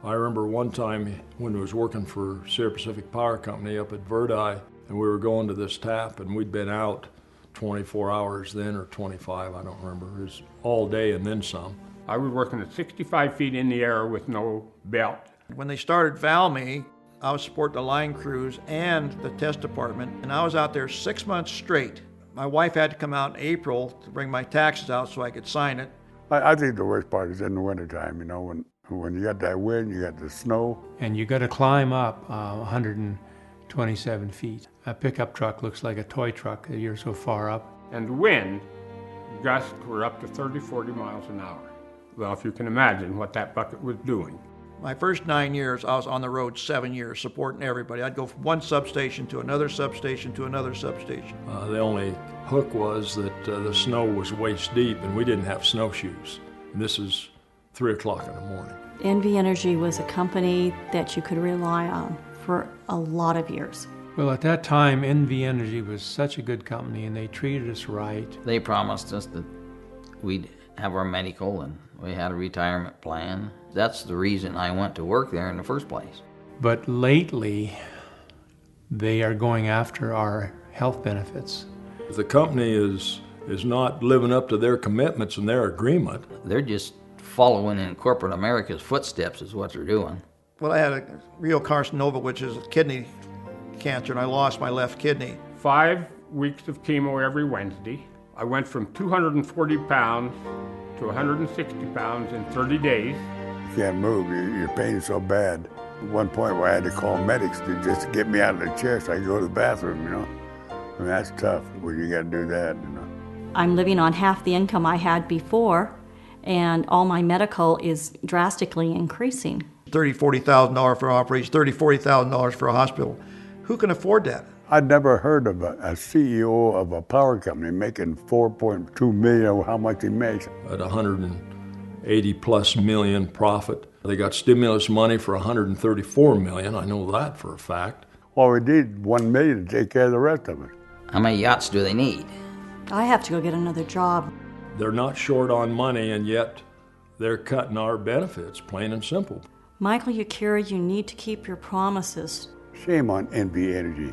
I remember one time when I was working for Sierra Pacific Power Company up at Verdi, and we were going to this tap, and we'd been out 24 hours then, or 25, I don't remember. It was all day and then some. I was working at 65 feet in the air with no belt. When they started Valmy, I was supporting the line crews and the test department, and I was out there 6 months straight. My wife had to come out in April to bring my taxes out so I could sign it. I think the worst part is in the wintertime, you know, when you got that wind, you got the snow. And you got to climb up 127 feet. A pickup truck looks like a toy truck. You're so far up. And the wind gusts were up to 30, 40 miles an hour. Well, if you can imagine what that bucket was doing. My first 9 years, I was on the road 7 years supporting everybody. I'd go from one substation to another substation to another substation. The only hook was that the snow was waist deep and we didn't have snowshoes. And this is 3 o'clock in the morning. NV Energy was a company that you could rely on for a lot of years. Well, at that time, NV Energy was such a good company and they treated us right. They promised us that we'd have our medical and we had a retirement plan. That's the reason I went to work there in the first place. But lately, they are going after our health benefits. The company is not living up to their commitments and their agreement. They're just following in corporate America's footsteps is what they're doing. Well, I had a renal carcinoma, which is kidney cancer, and I lost my left kidney. 5 weeks of chemo every Wednesday. I went from 240 pounds to 160 pounds in 30 days. You can't move, your pain's so bad. At one point where I had to call medics to just get me out of the chair so I could go to the bathroom, you know. I mean, that's tough when you gotta do that, you know. I'm living on half the income I had before, and all my medical is drastically increasing. $30,000, $40,000 for an operation, $30,000, $40,000 for a hospital. Who can afford that? I'd never heard of a CEO of a power company making $4.2 million, or how much he makes. At 180 plus million profit. They got stimulus money for 134 million, I know that for a fact. Well, we need $1 million to take care of the rest of it. How many yachts do they need? I have to go get another job. They're not short on money, and yet they're cutting our benefits, plain and simple. Michael Ukira, you need to keep your promises. Shame on NV Energy.